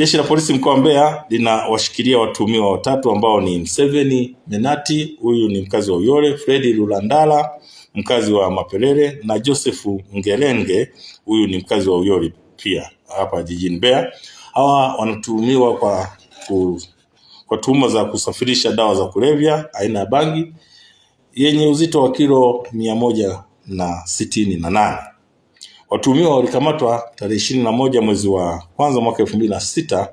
Jeshi la polisi mkoa wa Mbeya linawashikilia watuhumiwa watatu ambao ni Mseveni Menati, huyu ni mkazi wa Uyole, Fredi Lulandala, mkazi wa Mapelele, na Joseph Ngerenge, huyu ni mkazi wa Uyole pia hapa jijini Mbeya. Hawa wanatuhumiwa kwa tuhuma za kusafirisha dawa za kulevya aina ya bangi yenye uzito wa kilo 168. Watuhumiwa walikamatwa tarehe 21 mwezi wa kwanza mwaka 2006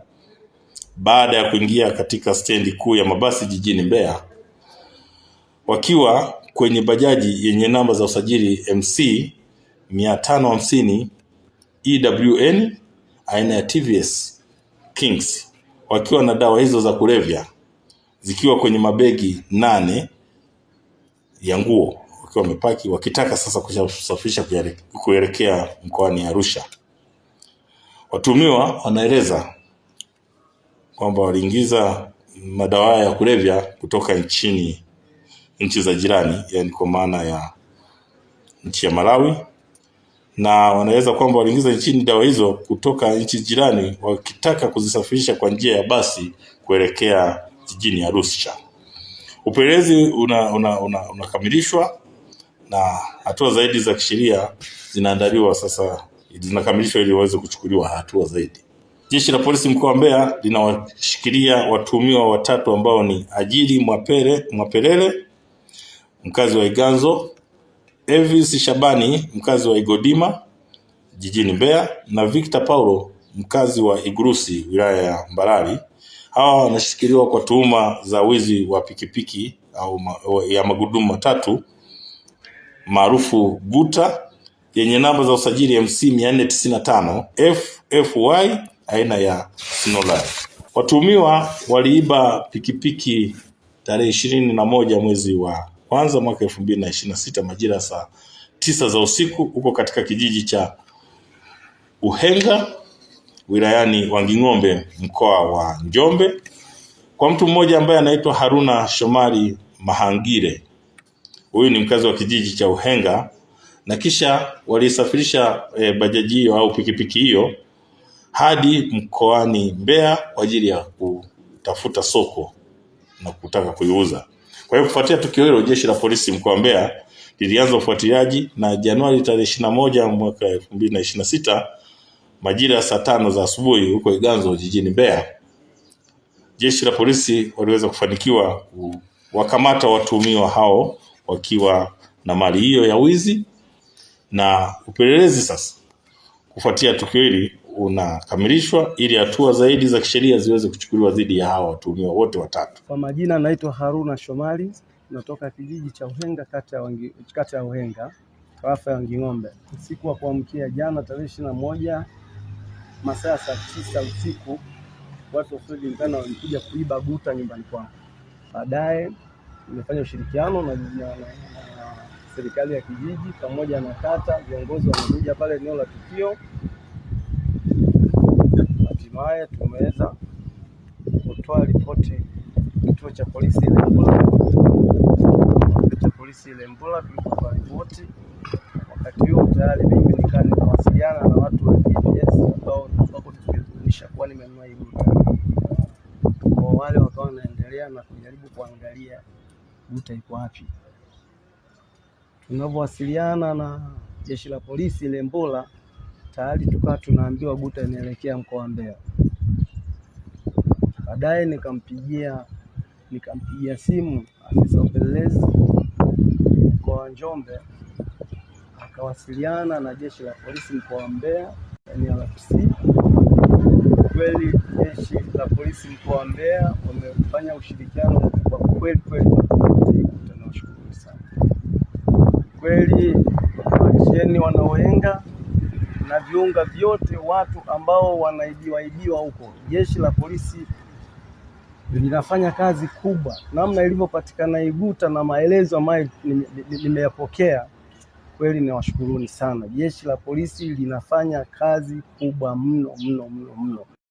baada ya kuingia katika stendi kuu ya mabasi jijini Mbeya wakiwa kwenye bajaji yenye namba za usajili MC 550 EWN aina ya TVS Kings, wakiwa na dawa hizo za kulevya zikiwa kwenye mabegi 8 ya nguo, wakiwa wamepaki wakitaka sasa kusafirisha kuelekea mkoani Arusha. Watuhumiwa wanaeleza kwamba waliingiza madawa ya kulevya kutoka nchi za jirani, yani kwa maana ya nchi ya Malawi, na wanaeleza kwamba waliingiza nchini dawa hizo kutoka nchi jirani wakitaka kuzisafirisha kwa njia ya basi kuelekea jijini Arusha. Upelelezi unakamilishwa na hatua zaidi za kisheria zinaandaliwa sasa, zinakamilishwa ili waweze kuchukuliwa hatua zaidi. Jeshi la polisi mkoa wa Mbeya linawashikilia watuhumiwa watatu ambao ni Ajili Mwapelele, mkazi wa Iganzo, Elvis Shabani, mkazi wa Igodima jijini Mbeya, na Victor Paulo, mkazi wa Igurusi wilaya ya Mbarali. Hawa wanashikiliwa kwa tuhuma za wizi wa pikipiki ya magurudumu matatu maarufu guta yenye namba za usajili MC 495 FFY aina ya Sinolai. Watuhumiwa waliiba pikipiki tarehe 21 mwezi wa kwanza mwaka 2026 majira saa 9 za usiku huko katika kijiji cha Uhenga wilayani Wanging'ombe mkoa wa Njombe kwa mtu mmoja ambaye anaitwa Haruna Shomari Mahangire. Huyu ni mkazi wa kijiji cha Uhenga, na kisha walisafirisha bajaji hiyo au pikipiki hiyo hadi mkoani Mbeya kwa ajili ya kutafuta soko na kutaka kuiuza. Kwa hiyo kufuatia tukio hilo, jeshi la polisi mkoa wa Mbeya lilianza ufuatiliaji, na Januari tarehe 21 mwaka 2026 majira ya saa 5 za asubuhi huko Iganzo jijini Mbeya, jeshi la polisi waliweza kufanikiwa kuwakamata watuhumiwa hao wakiwa na mali hiyo ya wizi, na upelelezi sasa kufuatia tukio hili unakamilishwa ili hatua zaidi za kisheria ziweze kuchukuliwa dhidi ya hawa watuhumiwa wote watatu. Kwa majina naitwa Haruna Shomari, natoka kijiji cha Uhenga kata ya Uhenga tarafa ya Wanging'ombe. Usiku wa kuamkia jana tarehe 21 masaa saa 9 usiku watu wasiojulikana walikuja kuiba guta nyumbani kwangu. Baadaye nimefanya ushirikiano na serikali ya kijiji pamoja na kata, viongozi wamekuja pale eneo la tukio. Hatimaye tumeweza kutoa ripoti kituo cha polisi Ilembula tulikuwa ripoti. Wakati huo tayari mimi nikawasiliana na watu wa GPS ambao wako tukionyesha kuwa nimenunua hii guta. Kwa wale wakawa wanaendelea na kujaribu kuangalia guta iko wapi. Tunavyowasiliana na jeshi la polisi Ilembula tayari tukawa tunaambiwa guta inaelekea mkoa wa Mbeya. Baadaye nikampigia simu afisa upelelezi mkoa wa Njombe, akawasiliana na jeshi la polisi mkoa wa Mbeya NLPC. Kweli jeshi la polisi mkoa wa Mbeya wamefanya ushirikiano kwa kweli. Tunashukuru sana. Kweli washeni wanaohenga na viunga vyote watu ambao wanaibiwa huko, jeshi la polisi linafanya kazi kubwa. Namna ilivyopatikana iguta na maelezo ambayo nimeyapokea, kweli ninawashukuruni sana. Jeshi la polisi linafanya kazi kubwa mno.